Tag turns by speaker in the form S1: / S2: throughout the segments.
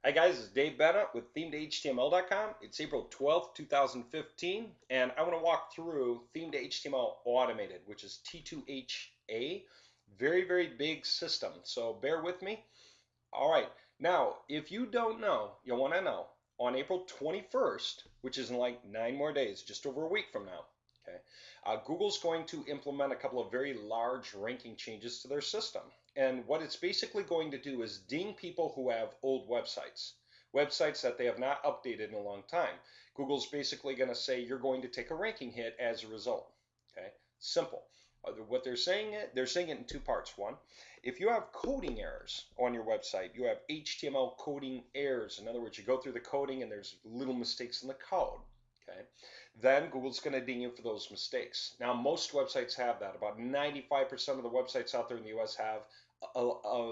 S1: Hi guys, it's Dave Bennett with Theme2HTML.com. It's April 12th, 2015, and I want to walk through Theme2HTML Automated, which is T2HA. Very, very big system, so bear with me. All right, now, if you don't know, you'll want to know, on April 21st, which is in like 9 more days, just over a week from now, okay, Google's going to implement a couple of very large ranking changes to their system. And what it's basically going to do is ding people who have old websites that they have not updated in a long time. Google's basically going to say you're going to take a ranking hit as a result. Okay, simple. What they're saying it in two parts. One, if you have coding errors on your website, you have HTML coding errors. In other words, you go through the coding and there's little mistakes in the code. Okay, then Google's going to ding you for those mistakes. Now, most websites have that. About 95% of the websites out there in the US have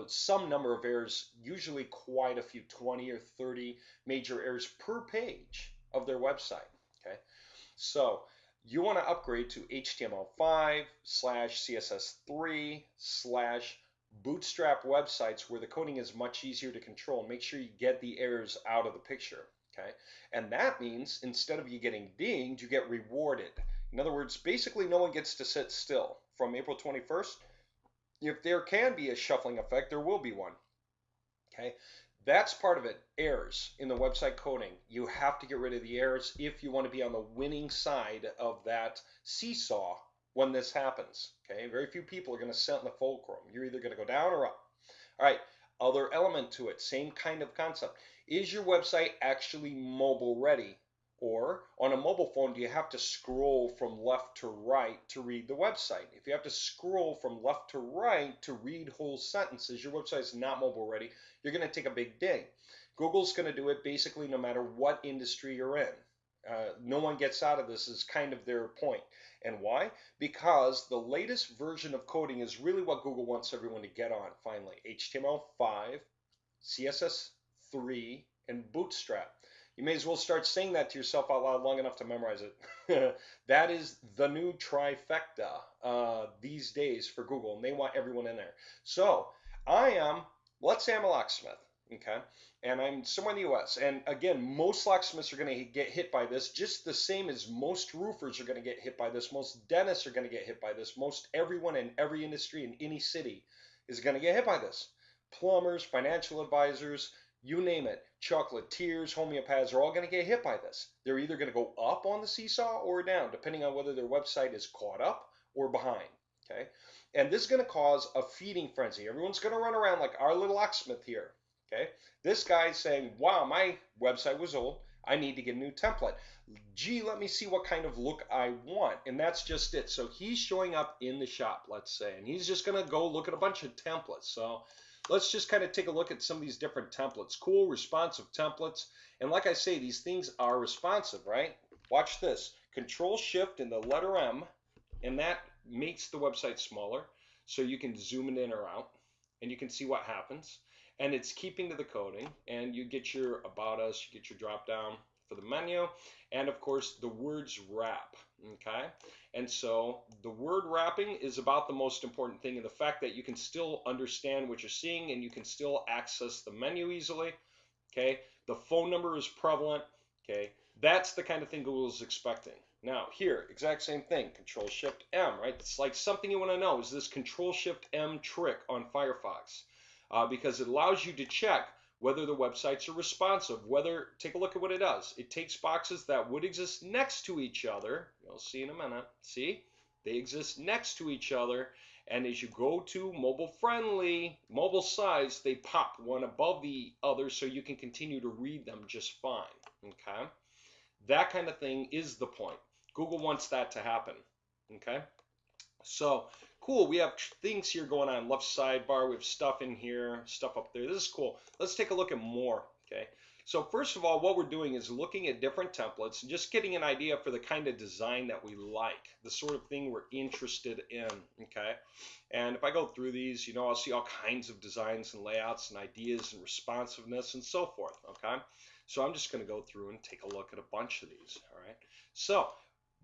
S1: some number of errors, usually quite a few, 20 or 30 major errors per page of their website. Okay, so you want to upgrade to HTML5 slash CSS3 slash bootstrap websites where the coding is much easier to control. Make sure you get the errors out of the picture. Okay, and that means instead of you getting dinged, you get rewarded. In other words, basically no one gets to sit still from April 21st. If there can be a shuffling effect, there will be one. Okay, that's part of it. Errors in the website coding. You have to get rid of the errors if you want to be on the winning side of that seesaw when this happens. Okay, very few people are going to sit in the fulcrum. You're either going to go down or up. All right, other element to it, same kind of concept. Is your website actually mobile ready? Or on a mobile phone, do you have to scroll from left to right to read the website? If you have to scroll from left to right to read whole sentences, your website is not mobile ready. You're going to take a big ding. Google's going to do it basically no matter what industry you're in. No one gets out of this is kind of their point. And why? Because the latest version of coding is really what Google wants everyone to get on finally. HTML5, CSS3, and Bootstrap. You may as well start saying that to yourself out loud long enough to memorize it. That is the new trifecta these days for Google, and they want everyone in there. So let's say I'm a locksmith, okay, and I'm somewhere in the US. And again, most locksmiths are going to get hit by this just the same as most roofers are going to get hit by this. Most dentists are going to get hit by this. Most everyone in every industry in any city is going to get hit by this. Plumbers, financial advisors, you name it, chocolatiers, homeopaths are all going to get hit by this. They're either going to go up on the seesaw or down, depending on whether their website is caught up or behind. Okay, and this is going to cause a feeding frenzy. Everyone's going to run around like our little locksmith here. Okay, this guy's saying, "Wow, my website was old. I need to get a new template. Gee, let me see what kind of look I want." And that's just it. So he's showing up in the shop, let's say, and he's just going to go look at a bunch of templates. So let's just kind of take a look at some of these different templates. Cool, responsive templates. And like I say, these things are responsive, right? Watch this. Control Shift and the letter M, and that makes the website smaller. So you can zoom it in or out, and you can see what happens. And it's keeping to the coding, and you get your About Us, you get your drop down for the menu, and of course the words wrap, okay? And so the word wrapping is about the most important thing, and the fact that you can still understand what you're seeing and you can still access the menu easily, okay? The phone number is prevalent, okay? That's the kind of thing Google is expecting. Now here, exact same thing, Control Shift M, right? It's like something you want to know is this Control Shift M trick on Firefox, because it allows you to check whether the websites are responsive, take a look at what it does. It takes boxes that would exist next to each other. You'll see in a minute. See? They exist next to each other. And as you go to mobile friendly, mobile size, they pop one above the other so you can continue to read them just fine. Okay? That kind of thing is the point. Google wants that to happen. Okay? So cool, we have things here going on. Left sidebar, we have stuff in here, stuff up there. This is cool. Let's take a look at more, okay? So first of all, what we're doing is looking at different templates and just getting an idea for the kind of design that we like, the sort of thing we're interested in, okay? And if I go through these, I'll see all kinds of designs and layouts and ideas and responsiveness and so forth, okay? So I'm just going to go through and take a look at a bunch of these, all right? So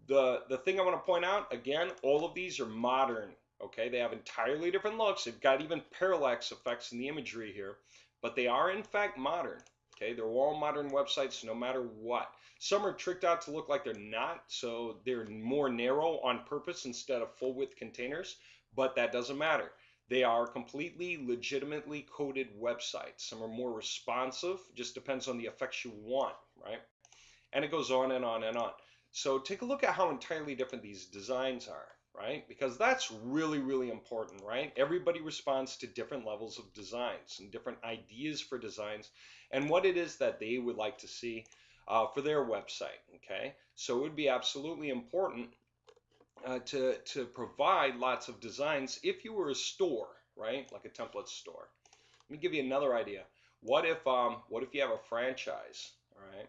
S1: the thing I want to point out, again, all of these are modern, okay? They have entirely different looks. They've got even parallax effects in the imagery here, but they are in fact modern, Okay, they're all modern websites no matter what. Some are tricked out to look like they're not, so they're more narrow on purpose instead of full width containers, but that doesn't matter. They are completely legitimately coded websites. Some are more responsive, just depends on the effects you want, right? And it goes on and on and on. So take a look at how entirely different these designs are, right? Because that's really, really important, right? Everybody responds to different levels of designs and different ideas for designs and what it is that they would like to see for their website, okay? So it would be absolutely important to provide lots of designs if you were a store, right? Like a template store. Let me give you another idea. What if you have a franchise, all right?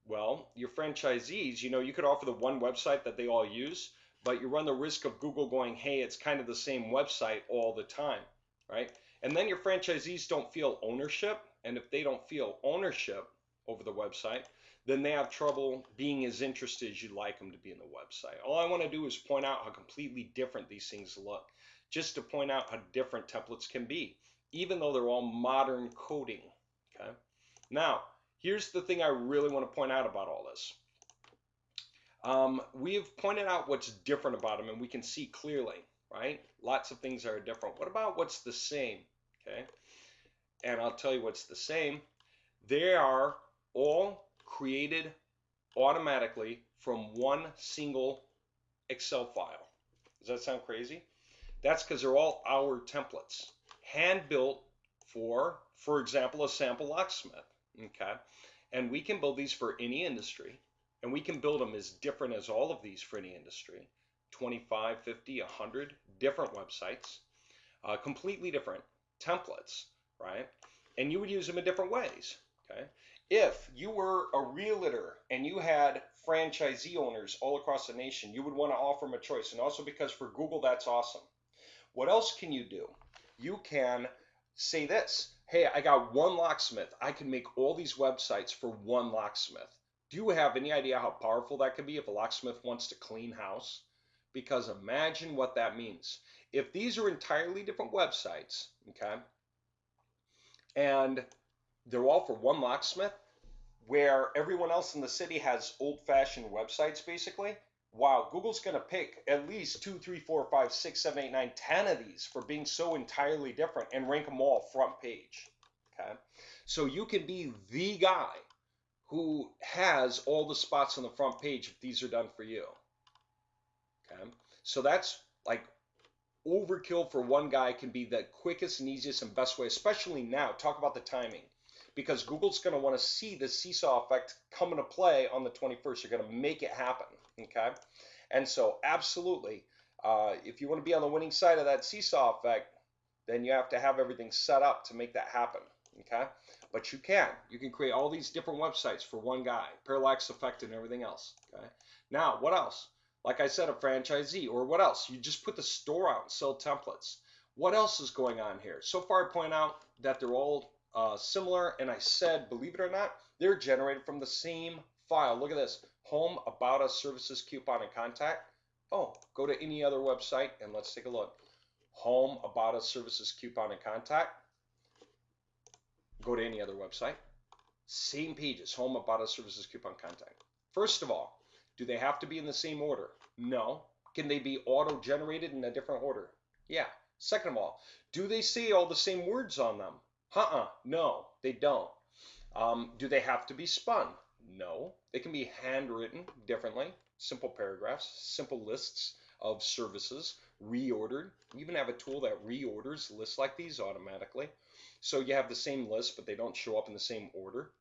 S1: Well, your franchisees, you could offer the one website that they all use, but you run the risk of Google going, hey, it's kind of the same website all the time, right? And then your franchisees don't feel ownership. And if they don't feel ownership over the website, then they have trouble being as interested as you'd like them to be in the website. All I want to do is point out how completely different these things look, just to point out how different templates can be, even though they're all modern coding, okay? Now, here's the thing I really want to point out about all this. We have pointed out what's different about them, and we can see clearly, right? Lots of things are different. What about what's the same? Okay, and I'll tell you what's the same. They are all created automatically from one single Excel file. Does that sound crazy? That's because they're all our templates, hand built for example, a sample locksmith. Okay, and we can build these for any industry, and we can build them as different as all of these for any industry. 25, 50, 100 different websites, completely different templates, right? And you would use them in different ways, okay? If you were a realtor and you had franchisee owners all across the nation, you would want to offer them a choice. And also because for Google, that's awesome. What else can you do? You can say this, hey, I got one locksmith. I can make all these websites for one locksmith. Do you have any idea how powerful that could be if a locksmith wants to clean house? Because imagine what that means. If these are entirely different websites, okay, and they're all for one locksmith, where everyone else in the city has old-fashioned websites, basically, wow, Google's going to pick at least 2, 3, 4, 5, 6, 7, 8, 9, 10 of these for being so entirely different and rank them all front page. Okay, so you can be the guy who has all the spots on the front page if these are done for you. Okay, so that's like overkill for one guy can be the quickest and easiest and best way, especially now. Talk about the timing. Because Google's going to want to see the seesaw effect come into play on the 21st. You're going to make it happen, okay? And so absolutely, if you want to be on the winning side of that seesaw effect, then you have to have everything set up to make that happen, okay? But you can. You can create all these different websites for one guy, parallax effect and everything else, okay? Now, what else? Like I said, a franchisee, or what else? You just put the store out and sell templates. What else is going on here? So far, I point out that they're all similar, and I said, believe it or not, they're generated from the same file. Look at this, home, about us, services, coupon, and contact. Oh, go to any other website and let's take a look. Home, about us, services, coupon, and contact. Go to any other website. Same pages, home, about us, services, coupon, contact. First of all, do they have to be in the same order? No. Can they be auto-generated in a different order? Yeah. Second of all, do they say all the same words on them? No, they don't. Do they have to be spun? No. They can be handwritten differently, simple paragraphs, simple lists of services, reordered. We even have a tool that reorders lists like these automatically. So you have the same list, but they don't show up in the same order.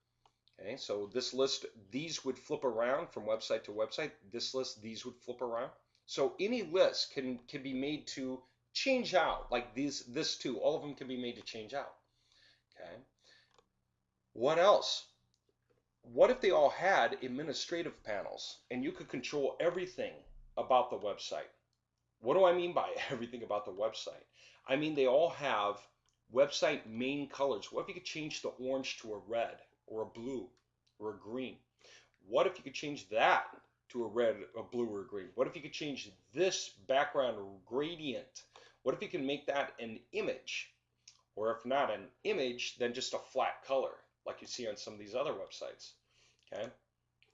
S1: Okay, so this list, these would flip around from website to website. This list, these would flip around. So any list can be made to change out, like this too. All of them can be made to change out. Okay. What else? What if they all had administrative panels and you could control everything about the website? What do I mean by everything about the website? I mean they all have website main colors. What if you could change the orange to a red or a blue or a green? What if you could change that to a red, a blue, or a green? What if you could change this background gradient? What if you can make that an image? Or if not an image, then just a flat color, like you see on some of these other websites, okay?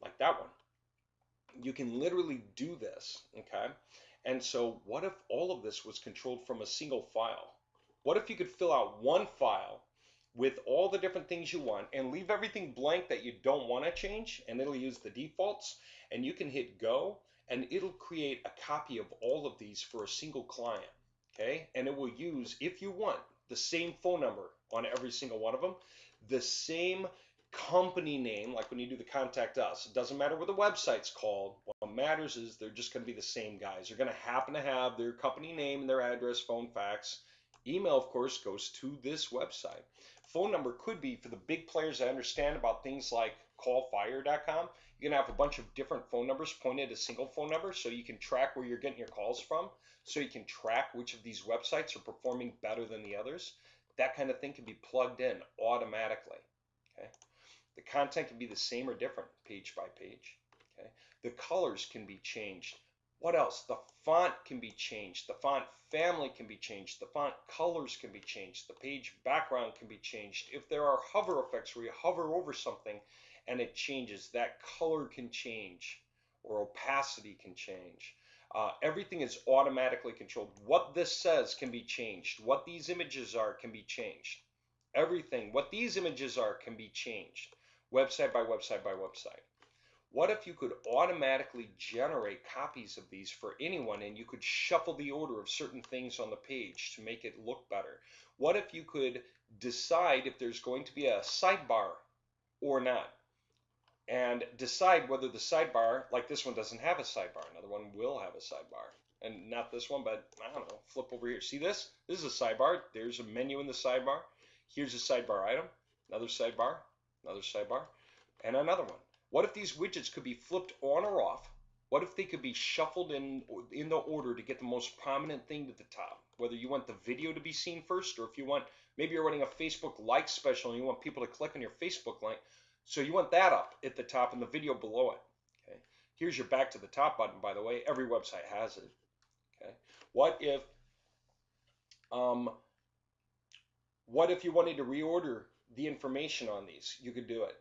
S1: Like that one. You can literally do this, okay? And so what if all of this was controlled from a single file? What if you could fill out one file with all the different things you want and leave everything blank that you don't want to change, and it'll use the defaults, and you can hit go, and it'll create a copy of all of these for a single client, okay? And it will use, if you want, the same phone number on every single one of them, the same company name, like when you do the contact us. It doesn't matter what the website's called. What matters is they're just going to be the same guys. They're going to happen to have their company name and their address, phone, fax. Email, of course, goes to this website. Phone number could be for the big players that understand about things like callfire.com. You're going to have a bunch of different phone numbers pointed at a single phone number so you can track where you're getting your calls from, so you can track which of these websites are performing better than the others. That kind of thing can be plugged in automatically. Okay. The content can be the same or different page by page. Okay. The colors can be changed. What else? The font can be changed. The font family can be changed. The font colors can be changed. The page background can be changed. If there are hover effects where you hover over something and it changes, that color can change, or opacity can change. Everything is automatically controlled. What this says can be changed. What these images are can be changed. Everything, what these images are, can be changed. Website by website by website. What if you could automatically generate copies of these for anyone, and you could shuffle the order of certain things on the page to make it look better? What if you could decide if there's going to be a sidebar or not, and decide whether the sidebar, like this one doesn't have a sidebar, another one will have a sidebar, and not this one, but I don't know, flip over here. See this? This is a sidebar. There's a menu in the sidebar. Here's a sidebar item, another sidebar, and another one. What if these widgets could be flipped on or off? What if they could be shuffled in the order to get the most prominent thing to the top? Whether you want the video to be seen first, or if you want, maybe you're running a Facebook like special and you want people to click on your Facebook link, so you want that up at the top and the video below it. Okay. Here's your back to the top button, by the way. Every website has it. Okay. What if you wanted to reorder the information on these? You could do it.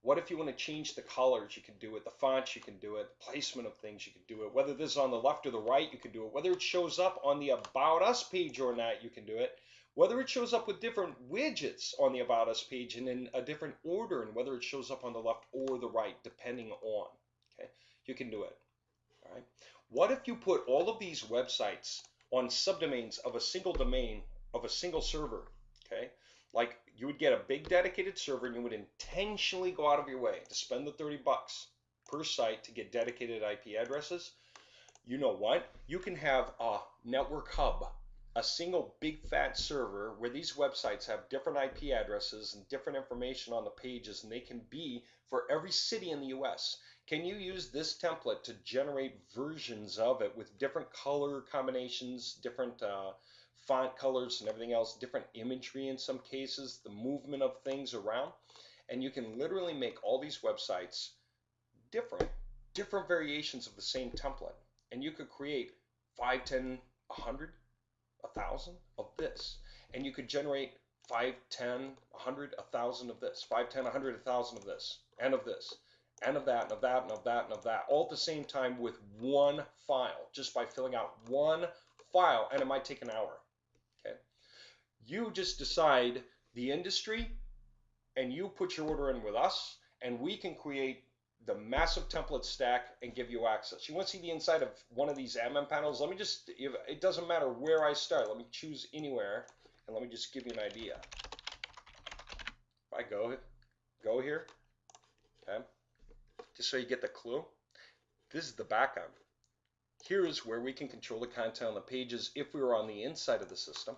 S1: What if you want to change the colors? You can do it. The fonts, you can do it. The placement of things, you can do it. Whether this is on the left or the right, you can do it. Whether it shows up on the About Us page or not, you can do it. Whether it shows up with different widgets on the About Us page and in a different order, and whether it shows up on the left or the right, depending on. Okay, you can do it. All right. What if you put all of these websites on subdomains of a single domain of a single server? Okay. Like you would get a big dedicated server, and you would intentionally go out of your way to spend the $30 per site to get dedicated IP addresses. You know what? You can have a network hub, a single big fat server where these websites have different IP addresses and different information on the pages, and they can be for every city in the US. Can you use this template to generate versions of it with different color combinations, different font colors and everything else, different imagery in some cases, the movement of things around? And you can literally make all these websites different variations of the same template. And you could create 5, 10, 100, 1,000 of this. And you could generate 5, 10, 100, 1,000 of this, 5, 10, 100, 1,000 of this, and of this, and of that, and of that, and of that, and of that, all at the same time with one file, just by filling out one file, and it might take an hour. Okay. You just decide the industry, and you put your order in with us, and we can create the massive template stack and give you access. You want to see the inside of one of these admin panels? Let me just, it doesn't matter where I start. Let me choose anywhere, and let me just give you an idea. If I go here, okay, just so you get the clue, this is the background. Here is where we can control the content on the pages if we were on the inside of the system,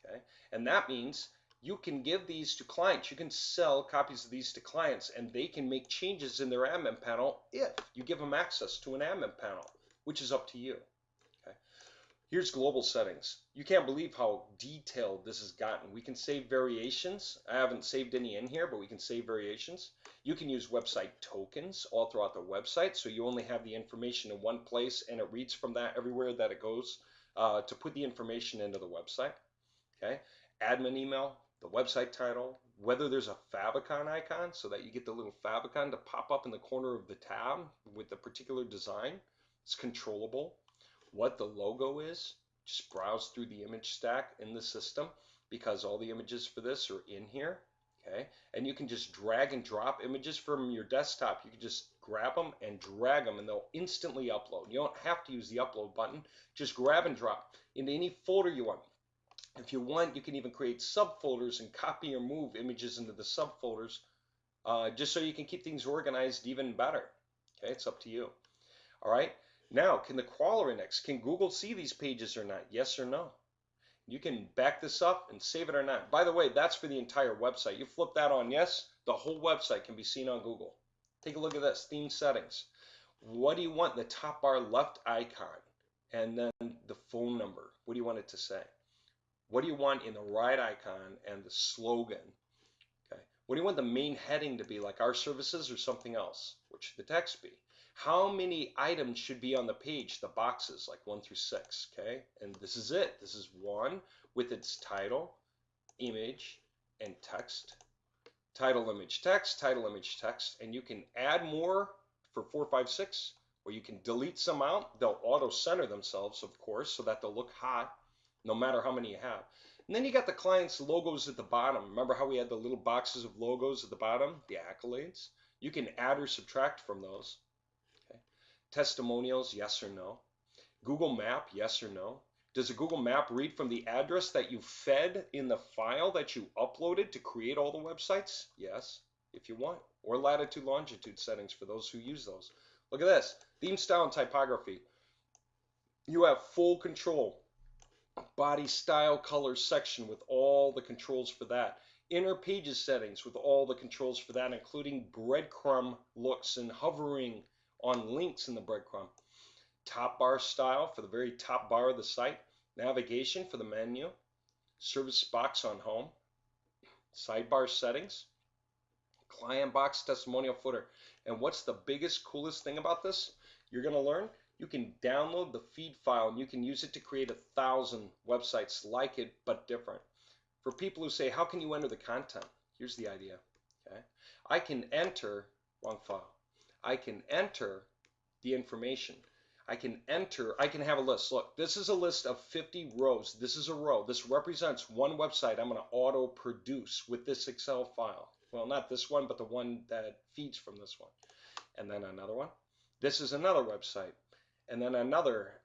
S1: okay? And that means you can give these to clients. You can sell copies of these to clients, and they can make changes in their admin panel if you give them access to an admin panel, which is up to you. Okay. Here's global settings. You can't believe how detailed this has gotten. We can save variations. I haven't saved any in here, but we can save variations. You can use website tokens all throughout the website, so you only have the information in one place, and it reads from that everywhere that it goes to put the information into the website. Okay. Admin email, the website title, whether there's a favicon icon so that you get the little favicon to pop up in the corner of the tab with the particular design. It's controllable. What the logo is, just browse through the image stack in the system because all the images for this are in here. Okay, and you can just drag and drop images from your desktop. You can just grab them and drag them and they'll instantly upload. You don't have to use the upload button. Just grab and drop into any folder you want. If you want, you can even create subfolders and copy or move images into the subfolders just so you can keep things organized even better. Okay, it's up to you. All right, now can the crawler index, can Google see these pages or not? Yes or no? You can back this up and save it or not. By the way, that's for the entire website. You flip that on yes, the whole website can be seen on Google. Take a look at this, theme settings. What do you want? The top bar left icon and then the phone number. What do you want it to say? What do you want in the right icon and the slogan? Okay. What do you want the main heading to be, like our services or something else? What should the text be? How many items should be on the page, the boxes, like 1 through 6, okay? And this is it. This is 1 with its title, image, and text. Title, image, text, and you can add more for 4, 5, 6, or you can delete some out. They'll auto-center themselves, of course, so that they'll look hot, no matter how many you have. And then you got the client's logos at the bottom. Remember how we had the little boxes of logos at the bottom, the accolades? You can add or subtract from those. Testimonials, yes or no. Google Map, yes or no. Does a Google Map read from the address that you fed in the file that you uploaded to create all the websites? Yes, if you want. Or latitude, longitude settings for those who use those. Look at this, theme, style, and typography. You have full control. Body, style, color section with all the controls for that. Inner pages settings with all the controls for that, including breadcrumb looks and hovering on links in the breadcrumb. Top bar style for the very top bar of the site. Navigation for the menu. Service box on home. Sidebar settings. Client box, testimonial footer. And what's the biggest, coolest thing about this? You're going to learn you can download the feed file and you can use it to create 1,000 websites like it but different. For people who say, how can you enter the content? Here's the idea. Okay, I can enter, wrong file. I can enter the information. I can have a list. Look, this is a list of 50 rows. This is a row. This represents one website I'm going to auto produce with this Excel file. Well, not this one, but the one that feeds from this one. And then another one. This is another website. And then another.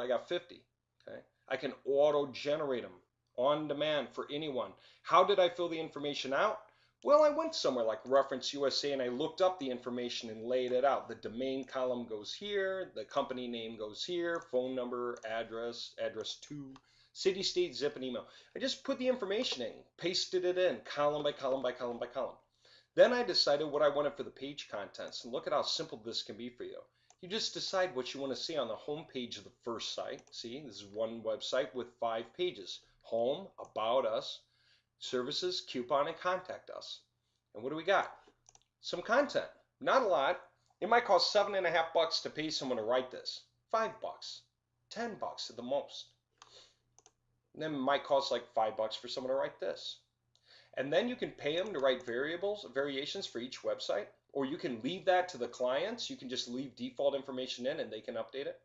S1: I got 50. Okay. I can auto generate them on demand for anyone. How did I fill the information out? Well, I went somewhere like Reference USA and I looked up the information and laid it out. The domain column goes here, the company name goes here, phone number, address to, city, state, zip, and email. I just put the information in, pasted it in, column by column by column by column. Then I decided what I wanted for the page contents, and look at how simple this can be for you. You just decide what you want to see on the home page of the first site. See, this is one website with 5 pages. Home, about us, services, coupon, and contact us. And what do we got? Some content. Not a lot. It might cost $7.50 to pay someone to write this. $5, $10 at the most. And then it might cost like $5 for someone to write this. And then you can pay them to write variations for each website, or you can leave that to the clients. You can just leave default information in and they can update it.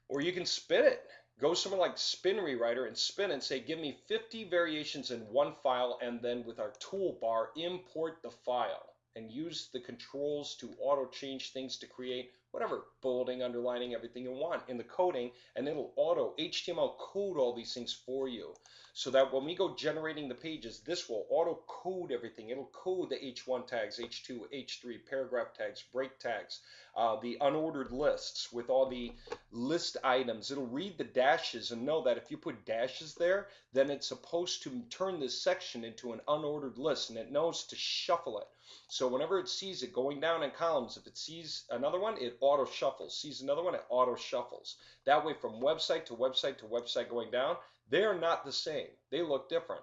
S1: Or you can spin it. Go somewhere like Spin Rewriter and spin and say, give me 50 variations in one file, and then with our toolbar, import the file and use the controls to auto change things to create whatever, bolding, underlining, everything you want in the coding, and it'll auto HTML code all these things for you. So that when we go generating the pages, this will auto code everything. It'll code the H1 tags, H2, H3, paragraph tags, break tags, the unordered lists with all the list items. It'll read the dashes and know that if you put dashes there, then it's supposed to turn this section into an unordered list, and it knows to shuffle it. So whenever it sees it going down in columns, if it sees another one, it auto shuffles. Sees another one, it auto shuffles. That way from website to website to website going down, they're not the same. They look different.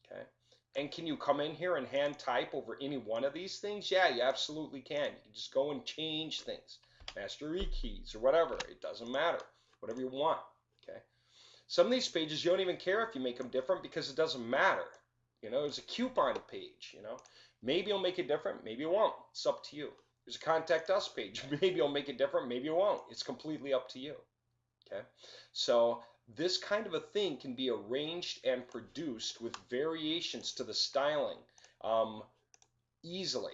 S1: Okay. And can you come in here and hand type over any one of these things? Yeah, you absolutely can. You can just go and change things. Master E keys or whatever. It doesn't matter. Whatever you want. Okay. Some of these pages you don't even care if you make them different because it doesn't matter. You know, there's a coupon page, you know. Maybe you'll make it different, maybe you won't. It's up to you. There's a contact us page. Maybe you'll make it different, maybe you won't. It's completely up to you. Okay. So this kind of a thing can be arranged and produced with variations to the styling easily.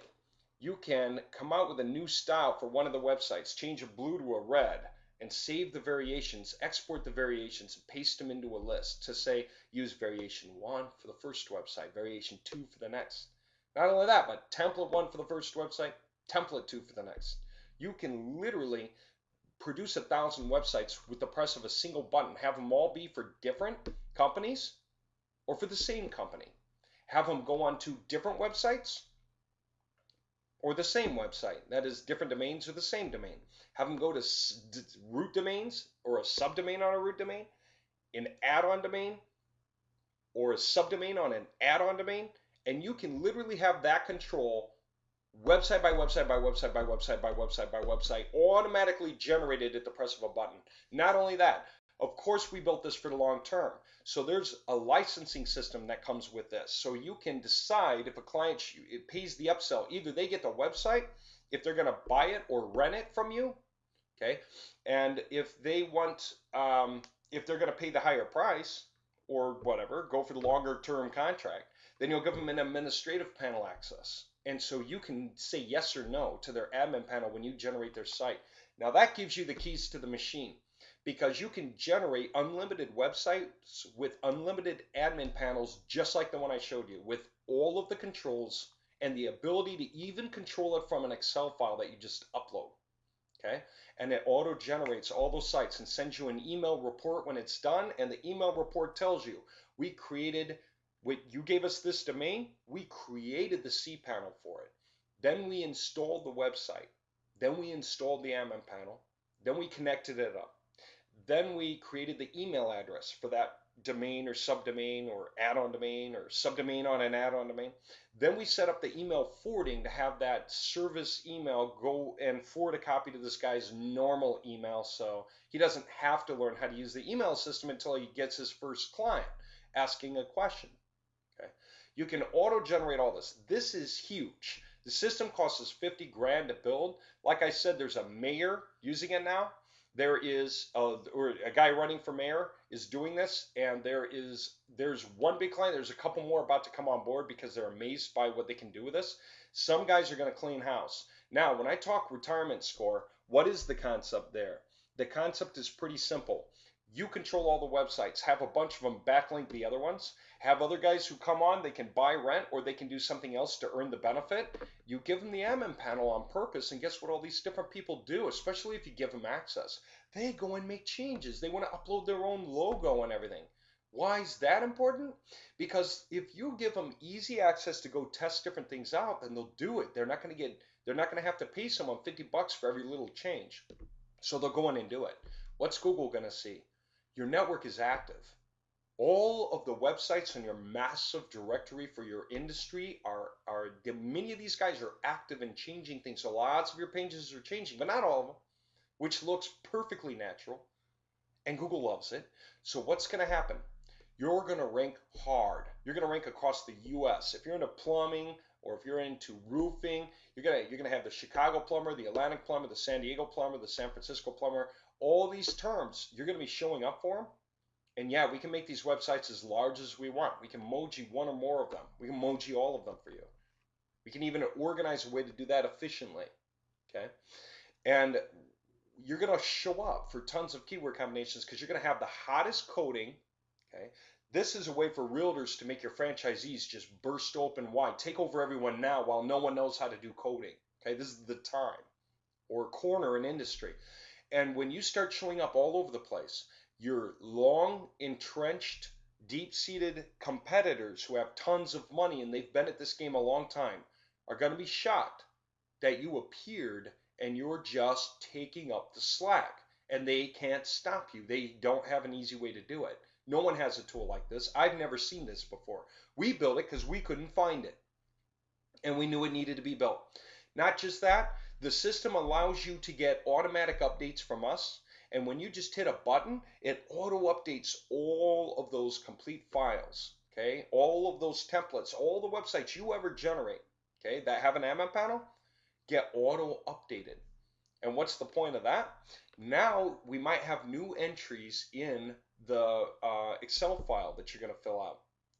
S1: You can come out with a new style for one of the websites, change a blue to a red, and save the variations, export the variations, and paste them into a list to say, use variation 1 for the first website, variation 2 for the next. Not only that, but template 1 for the first website, template 2 for the next. You can literally produce 1,000 websites with the press of a single button. Have them all be for different companies or for the same company. Have them go on to different websites or the same website. That is, different domains or the same domain. Have them go to root domains or a subdomain on a root domain, an add-on domain, or a subdomain on an add-on domain, and you can literally have that control website by website by website by website by website by website automatically generated at the press of a button. Not only that, of course we built this for the long term. So there's a licensing system that comes with this. So you can decide if a client pays the upsell. Either they get the website, if they're going to buy it or rent it from you, okay? And if they want, if they're going to pay the higher price or whatever, go for the longer term contract, then you'll give them an administrative panel access. And so you can say yes or no to their admin panel when you generate their site. Now that gives you the keys to the machine because you can generate unlimited websites with unlimited admin panels just like the one I showed you with all of the controls and the ability to even control it from an Excel file that you just upload. Okay? And it auto generates all those sites and sends you an email report when it's done, and the email report tells you you gave us this domain, we created the cPanel for it. Then we installed the website. Then we installed the admin panel. Then we connected it up. Then we created the email address for that domain or subdomain or add-on domain or subdomain on an add-on domain. Then we set up the email forwarding to have that service email go and forward a copy to this guy's normal email so he doesn't have to learn how to use the email system until he gets his first client asking a question. Okay. You can auto-generate all this. This is huge. The system costs us 50 grand to build. Like I said, there's a mayor using it now. There is a guy running for mayor is doing this, and there's one big client. There's a couple more about to come on board because they're amazed by what they can do with this. Some guys are going to clean house. Now, when I talk retirement score, what is the concept there? The concept is pretty simple. You control all the websites, have a bunch of them backlink the other ones, have other guys who come on, they can buy rent or they can do something else to earn the benefit. You give them the admin panel on purpose, and guess what all these different people do, especially if you give them access? They go and make changes. They want to upload their own logo and everything. Why is that important? Because if you give them easy access to go test different things out, then they'll do it. They're not going to have to pay someone 50 bucks for every little change. So they'll go in and do it. What's Google going to see? Your network is active. All of the websites on your massive directory for your industry many of these guys are active in changing things. So lots of your pages are changing, but not all of them, which looks perfectly natural. And Google loves it. So what's going to happen? You're going to rank hard. You're going to rank across the US. If you're into plumbing or if you're into roofing, you're going to have the Chicago plumber, the Atlantic plumber, the San Diego plumber, the San Francisco plumber. All these terms, you're going to be showing up for them. And yeah, we can make these websites as large as we want. We can emoji one or more of them. We can emoji all of them for you. We can even organize a way to do that efficiently. Okay? And you're going to show up for tons of keyword combinations because you're going to have the hottest coding. Okay? This is a way for realtors to make your franchisees just burst open wide. Take over everyone now while no one knows how to do coding. Okay? This is the time. Or corner an industry. And when you start showing up all over the place, your long, entrenched, deep-seated competitors who have tons of money and they've been at this game a long time are going to be shocked that you appeared and you're just taking up the slack. And they can't stop you. They don't have an easy way to do it. No one has a tool like this. I've never seen this before. We built it because we couldn't find it. And we knew it needed to be built. Not just that, the system allows you to get automatic updates from us. And when you just hit a button, it auto updates all of those complete files. Okay, all of those templates, all the websites you ever generate, okay, that have an admin panel, get auto updated. And what's the point of that? Now we might have new entries in the Excel file that you're going to fill out.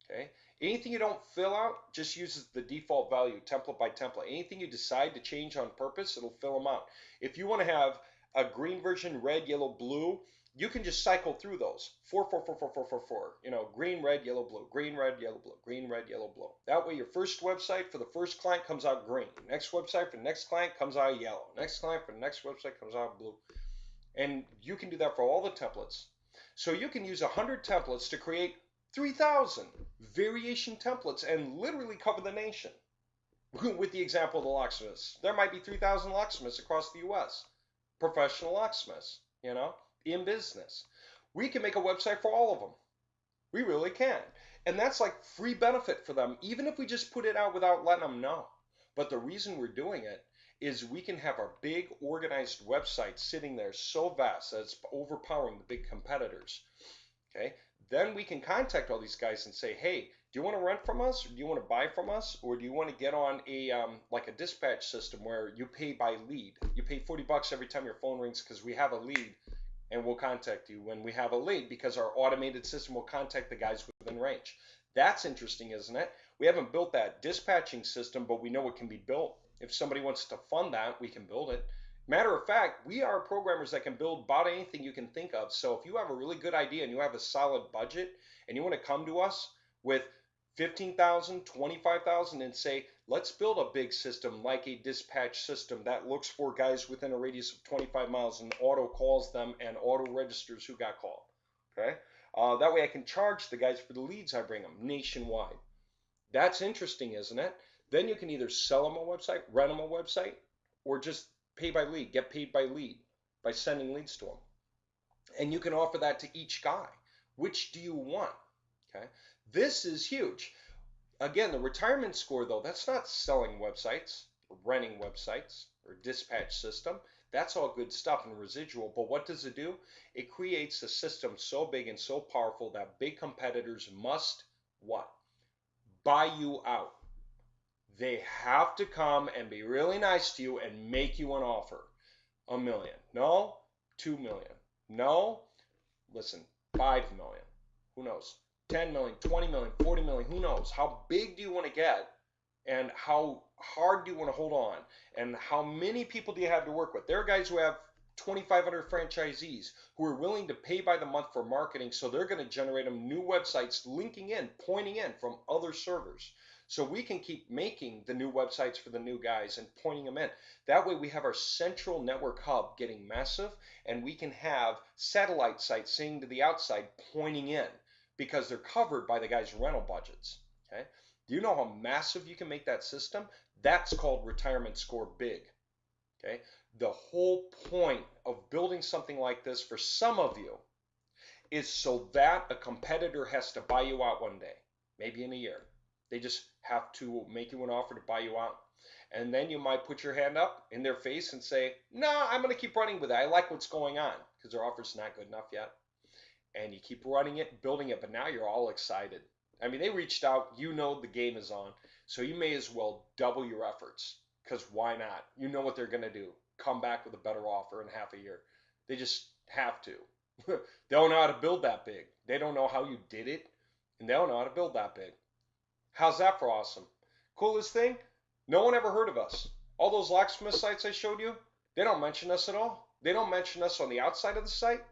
S1: Okay. Anything you don't fill out just uses the default value, template by template. Anything you decide to change on purpose, it'll fill them out. If you want to have a green version, red, yellow, blue, you can just cycle through those. 4, 4, 4, 4, 4, 4, 4. You know, green, red, yellow, blue, green, red, yellow, blue, green, red, yellow, blue. That way your first website for the first client comes out green. Next website for the next client comes out yellow. Next client for the next website comes out blue. And you can do that for all the templates. So you can use 100 templates to create 3,000 variation templates and literally cover the nation. With the example of the locksmiths. There might be 3,000 locksmiths across the US. Professional locksmiths, you know, in business. We can make a website for all of them. We really can. And that's like free benefit for them, even if we just put it out without letting them know. But the reason we're doing it is we can have our big organized website sitting there so vast that it's overpowering the big competitors. Okay, then we can contact all these guys and say, hey, do you want to rent from us, or do you want to buy from us, or do you want to get on a like a dispatch system where you pay by lead? You pay $40 every time your phone rings because we have a lead, and we'll contact you when we have a lead because our automated system will contact the guys within range. That's interesting, isn't it? We haven't built that dispatching system, but we know it can be built. If somebody wants to fund that, we can build it. Matter of fact, we are programmers that can build about anything you can think of. So if you have a really good idea and you have a solid budget and you want to come to us with 15,000, 25,000 and say, let's build a big system like a dispatch system that looks for guys within a radius of 25 miles and auto calls them and auto registers who got called. Okay. That way I can charge the guys for the leads I bring them nationwide. That's interesting, isn't it? Then you can either sell them a website, rent them a website, or just pay by lead, get paid by lead by sending leads to them. And you can offer that to each guy. Which do you want? Okay. This is huge. Again, the retirement score, though, that's not selling websites, or renting websites, or dispatch system. That's all good stuff and residual. But what does it do? It creates a system so big and so powerful that big competitors must what? Buy you out. They have to come and be really nice to you and make you an offer. $1 million. No. 2 million. No. Listen, 5 million. Who knows? 10 million, 20 million, 40 million. Who knows? How big do you want to get? And how hard do you want to hold on? And how many people do you have to work with? There are guys who have 2,500 franchisees who are willing to pay by the month for marketing, so they're going to generate them new websites linking in, pointing in from other servers. So we can keep making the new websites for the new guys and pointing them in. That way we have our central network hub getting massive, and we can have satellite sites seeing to the outside pointing in because they're covered by the guys' rental budgets. Okay? Do you know how massive you can make that system? That's called retirement score big. Okay? The whole point of building something like this for some of you is so that a competitor has to buy you out one day, maybe in a year. They just have to make you an offer to buy you out. And then you might put your hand up in their face and say, no, I'm going to keep running with it. I like what's going on because their offer's not good enough yet. And you keep running it, building it, but now you're all excited. I mean, they reached out. You know the game is on. So you may as well double your efforts because why not? You know what they're going to do. Come back with a better offer in half a year. They just have to. They don't know how to build that big. They don't know how you did it, and they don't know how to build that big. How's that for awesome? Coolest thing? No one ever heard of us. All those locksmith sites I showed you, they don't mention us at all. They don't mention us on the outside of the site.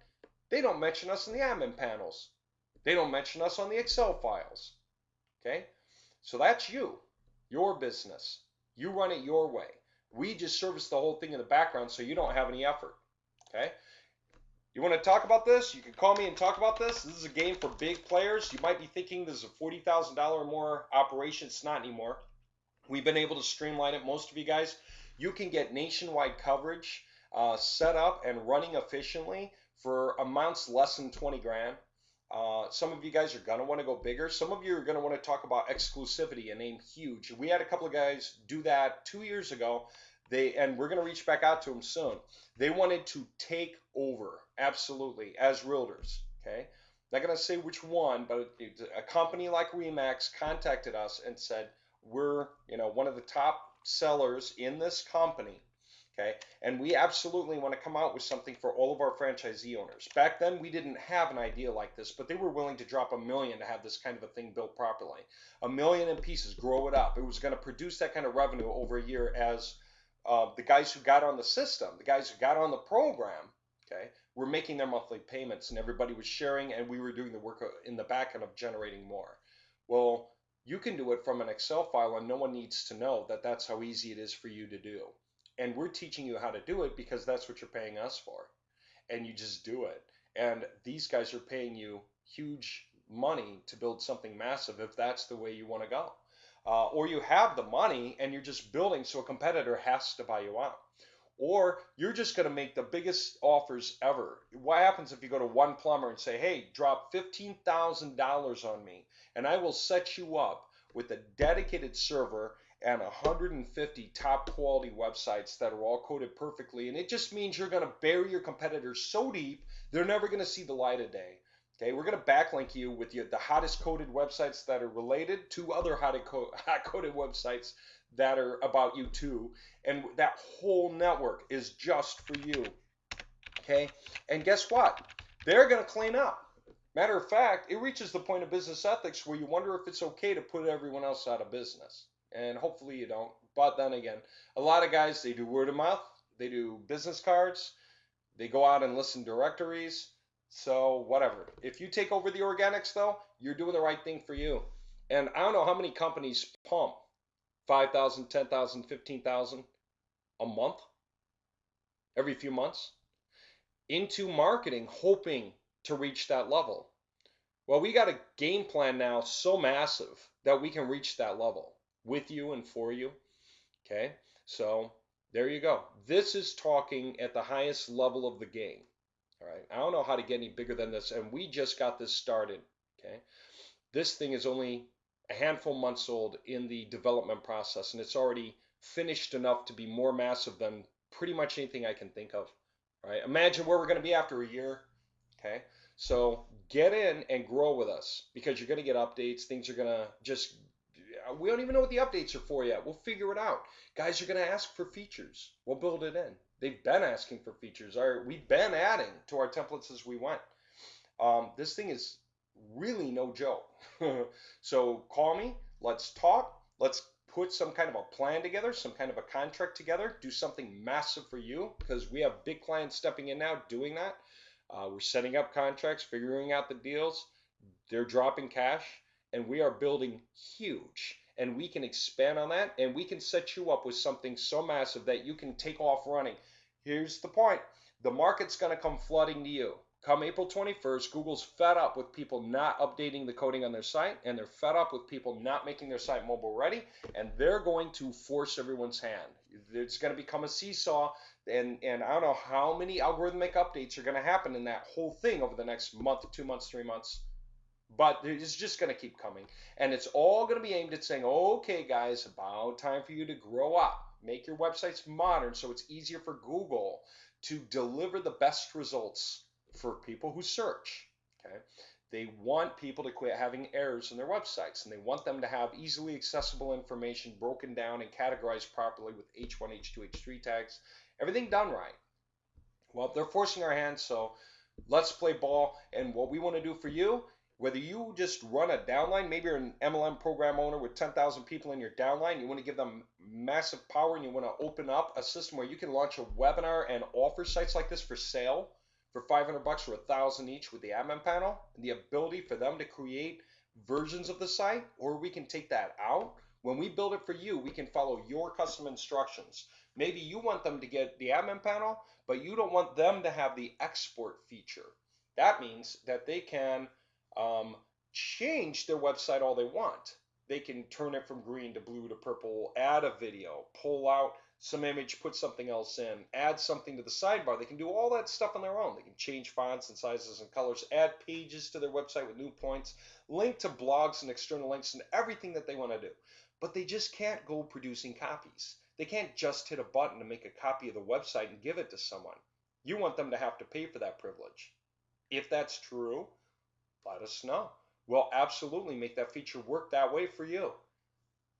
S1: They don't mention us in the admin panels. They don't mention us on the Excel files. Okay? So that's you, your business. You run it your way. We just service the whole thing in the background so you don't have any effort. Okay? You want to talk about this? You can call me and talk about this. This is a game for big players. You might be thinking this is a $40,000 or more operation. It's not anymore. We've been able to streamline it. Most of you guys, you can get nationwide coverage set up and running efficiently for amounts less than 20 grand. Some of you guys are going to want to go bigger. Some of you are going to want to talk about exclusivity and aim huge. We had a couple of guys do that 2 years ago. and we're going to reach back out to them soon. They wanted to take over, absolutely, as realtors. Okay, not going to say which one, but a company like Remax contacted us and said, we're, one of the top sellers in this company. Okay, and we absolutely want to come out with something for all of our franchisee owners. Back then, we didn't have an idea like this, but they were willing to drop $1 million to have this kind of a thing built properly. $1 million in pieces, grow it up. It was going to produce that kind of revenue over a year as the guys who got on the system, the guys who got on the program, okay, were making their monthly payments, and everybody was sharing, and we were doing the work in the back end of generating more. Well, you can do it from an Excel file, and no one needs to know that that's how easy it is for you to do. And we're teaching you how to do it because that's what you're paying us for. And you just do it. And these guys are paying you huge money to build something massive if that's the way you want to go. Or you have the money and you're just building so a competitor has to buy you out. Or you're just going to make the biggest offers ever. What happens if you go to one plumber and say, hey, drop $15,000 on me and I will set you up with a dedicated server and 150 top quality websites that are all coded perfectly. And it just means you're going to bury your competitors so deep, they're never going to see the light of day. Okay, we're going to backlink you with the hottest coded websites that are related to other hot coded websites that are about you too. And that whole network is just for you. Okay, and guess what? They're going to clean up. Matter of fact, it reaches the point of business ethics where you wonder if it's okay to put everyone else out of business. And hopefully you don't. But then again, a lot of guys, they do word of mouth, they do business cards, they go out and listen directories. So whatever. If you take over the organics though, you're doing the right thing for you. And I don't know how many companies pump 5,000, 10,000, 15,000 a month, every few months, into marketing, hoping to reach that level. Well, we got a game plan now so massive that we can reach that level with you and for you. Okay, so there you go. This is talking at the highest level of the game. All right, I don't know how to get any bigger than this, and we just got this started. Okay, this thing is only a handful months old in the development process, and it's already finished enough to be more massive than pretty much anything I can think of. All right, imagine where we're going to be after a year. Okay, so get in and grow with us because you're going to get updates. Things are going to just, we don't even know what the updates are for yet. We'll figure it out. Guys are going to ask for features. We'll build it in. They've been asking for features. We've been adding to our templates as we went. This thing is really no joke. So call me. Let's talk. Let's put some kind of a plan together, some kind of a contract together, do something massive for you because we have big clients stepping in now doing that. We're setting up contracts, figuring out the deals. They're dropping cash, and we are building huge. And we can expand on that, and we can set you up with something so massive that you can take off running. Here's the point. The market's going to come flooding to you. Come April 21st, Google's fed up with people not updating the coding on their site, and they're fed up with people not making their site mobile ready, and they're going to force everyone's hand. It's going to become a seesaw, and I don't know how many algorithmic updates are going to happen in that whole thing over the next month, 2 months, 3 months. But it's just going to keep coming. And it's all going to be aimed at saying, okay, guys, about time for you to grow up. Make your websites modern so it's easier for Google to deliver the best results for people who search. Okay, they want people to quit having errors in their websites, and they want them to have easily accessible information broken down and categorized properly with H1, H2, H3 tags. Everything done right. Well, they're forcing our hands, so let's play ball. And what we want to do for you, whether you just run a downline, maybe you're an MLM program owner with 10,000 people in your downline, you want to give them massive power, and you want to open up a system where you can launch a webinar and offer sites like this for sale for $500 or $1,000 each with the admin panel, and the ability for them to create versions of the site, or we can take that out. When we build it for you, we can follow your custom instructions. Maybe you want them to get the admin panel, but you don't want them to have the export feature. That means that they can change their website all they want. They can turn it from green to blue to purple, add a video, pull out some image, put something else in, add something to the sidebar. They can do all that stuff on their own. They can change fonts and sizes and colors, add pages to their website with new points, link to blogs and external links and everything that they want to do. But they just can't go producing copies. They can't just hit a button to make a copy of the website and give it to someone. You want them to have to pay for that privilege. If that's true, let us know. We'll absolutely make that feature work that way for you.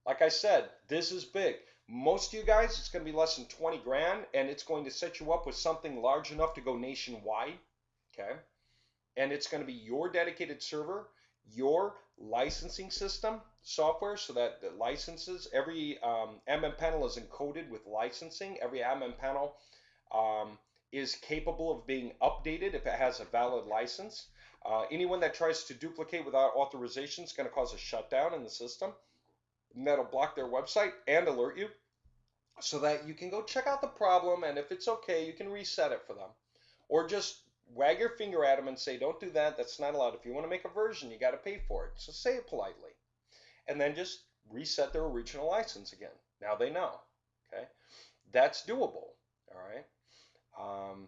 S1: Like I said, this is big. Most of you guys, it's going to be less than 20 grand, and it's going to set you up with something large enough to go nationwide, okay? And it's going to be your dedicated server, your licensing system software, so that the licenses, every admin panel is encoded with licensing. Every admin panel is capable of being updated if it has a valid license. Anyone that tries to duplicate without authorization is going to cause a shutdown in the system. And that'll block their website and alert you so that you can go check out the problem, and if it's okay, you can reset it for them. Or just wag your finger at them and say, don't do that, that's not allowed. If you want to make a version, you got to pay for it. So say it politely. And then just reset their original license again. Now they know, okay? That's doable, all right?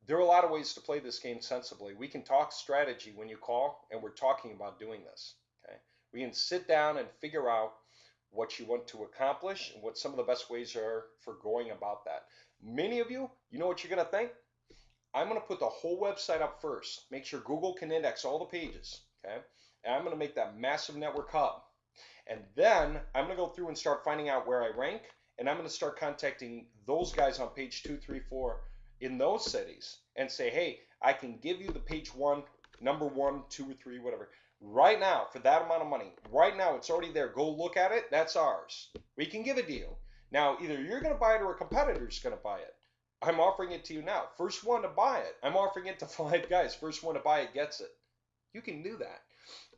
S1: There are a lot of ways to play this game sensibly. We can talk strategy when you call, and we're talking about doing this, okay? We can sit down and figure out what you want to accomplish and what some of the best ways are for going about that. Many of you, you know what you're going to think? I'm going to put the whole website up first. Make sure Google can index all the pages, okay? And I'm going to make that massive network hub. And then I'm going to go through and start finding out where I rank, and I'm going to start contacting those guys on page 2, 3, 4 in those cities and say, hey, I can give you the page 1, number 1, 2, or 3, whatever. Right now, for that amount of money, right now it's already there. Go look at it. That's ours. We can give a deal. Now, either you're going to buy it or a competitor's going to buy it. I'm offering it to you now. First one to buy it. I'm offering it to 5 guys. First one to buy it gets it. You can do that.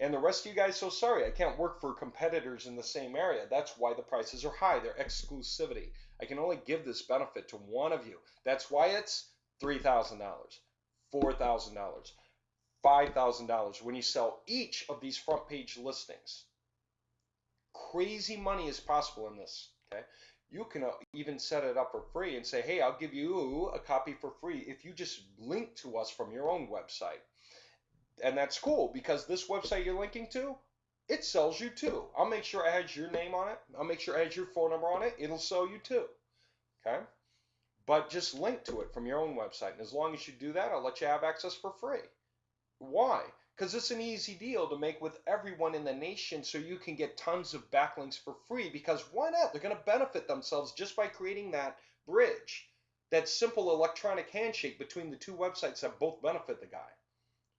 S1: And the rest of you guys, so sorry, I can't work for competitors in the same area. That's why the prices are high. They're exclusivity. I can only give this benefit to one of you. That's why it's $3,000, $4,000. $5,000 when you sell each of these front page listings. Crazy money is possible in this, okay? You can even set it up for free and say, hey, I'll give you a copy for free if you just link to us from your own website. And that's cool because this website you're linking to, it sells you too. I'll make sure it has your name on it. I'll make sure it has your phone number on it. It'll sell you too, okay? But just link to it from your own website. And as long as you do that, I'll let you have access for free. Why? Because it's an easy deal to make with everyone in the nation so you can get tons of backlinks for free, because why not? They're going to benefit themselves just by creating that bridge, that simple electronic handshake between the two websites that both benefit the guy.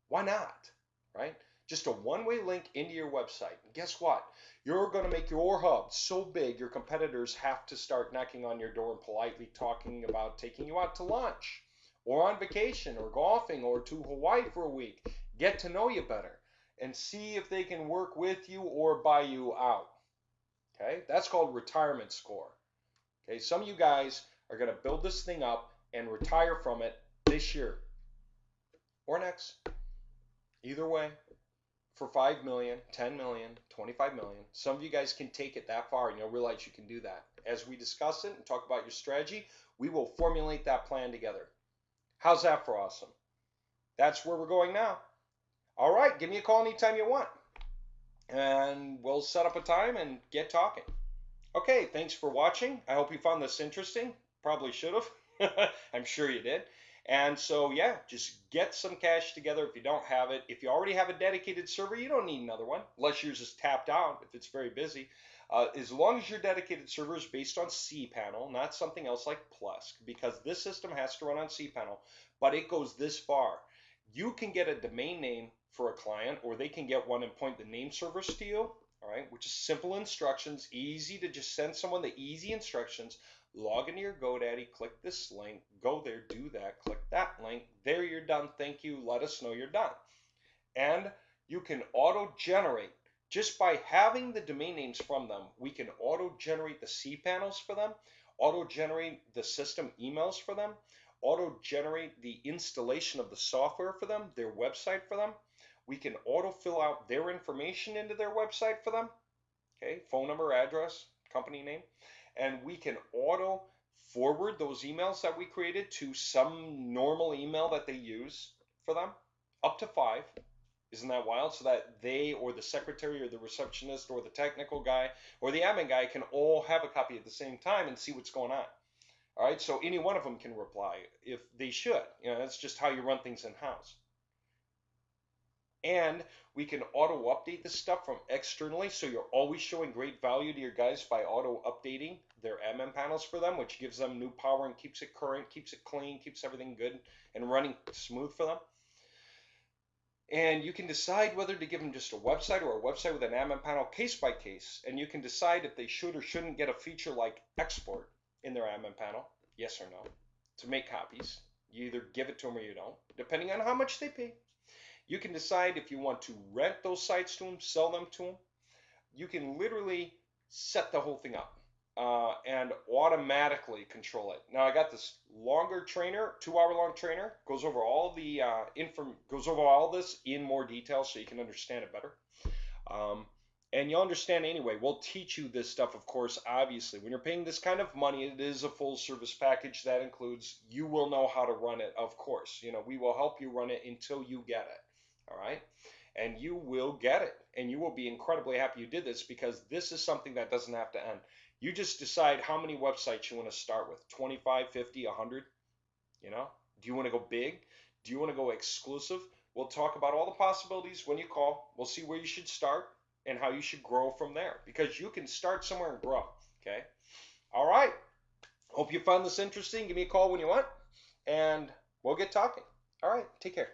S1: Why not? Right? Just a one-way link into your website. And guess what? You're going to make your hub so big your competitors have to start knocking on your door and politely talking about taking you out to lunch, or on vacation, or golfing, or to Hawaii for a week. Get to know you better and see if they can work with you or buy you out. Okay, that's called retirement score. Okay, some of you guys are going to build this thing up and retire from it this year or next. Either way, for 5 million, 10 million, 25 million. Some of you guys can take it that far and you'll realize you can do that. As we discuss it and talk about your strategy, we will formulate that plan together. How's that for awesome? That's where we're going now. All right, give me a call anytime you want, and we'll set up a time and get talking. Okay, thanks for watching. I hope you found this interesting. Probably should have. I'm sure you did. And so, yeah, just get some cash together if you don't have it. If you already have a dedicated server, you don't need another one, unless yours is tapped out if it's very busy. As long as your dedicated server is based on cPanel, not something else like Plesk, because this system has to run on cPanel, but it goes this far. You can get a domain name for a client, or they can get one and point the name servers to you, all right, which is simple instructions, easy to just send someone the easy instructions. Log into your GoDaddy, click this link, go there, do that, click that link. There, you're done. Thank you. Let us know you're done. And you can auto-generate. Just by having the domain names from them, we can auto-generate the cPanels for them, auto-generate the system emails for them, auto-generate the installation of the software for them, their website for them. We can auto-fill out their information into their website for them. okay, phone number, address, company name, and we can auto forward those emails that we created to some normal email that they use for them, up to 5. Isn't that wild? So that they or the secretary or the receptionist or the technical guy or the admin guy can all have a copy at the same time and see what's going on. All right, so any one of them can reply if they should. That's just how you run things in house. And we can auto update this stuff from externally, so you're always showing great value to your guys by auto updating their admin panels for them, which gives them new power and keeps it current, keeps it clean, keeps everything good and running smooth for them. And you can decide whether to give them just a website or a website with an admin panel case by case. And you can decide if they should or shouldn't get a feature like export in their admin panel, yes or no, to make copies. You either give it to them or you don't, depending on how much they pay. You can decide if you want to rent those sites to them, sell them to them. You can literally set the whole thing up and automatically control it. Now I got this longer trainer, 2-hour long trainer, goes over all the goes over all this in more detail so you can understand it better. And you'll understand anyway. We'll teach you this stuff, of course, obviously. When you're paying this kind of money, it is a full service package that includes, you will know how to run it, of course. We will help you run it until you get it. All right? And you will get it. And you will be incredibly happy you did this, because this is something that doesn't have to end. You just decide how many websites you want to start with. 25, 50, 100. Do you want to go big? Do you want to go exclusive? We'll talk about all the possibilities when you call. We'll see where you should start and how you should grow from there, because you can start somewhere and grow. Okay? All right. Hope you found this interesting. Give me a call when you want, and we'll get talking. All right. Take care.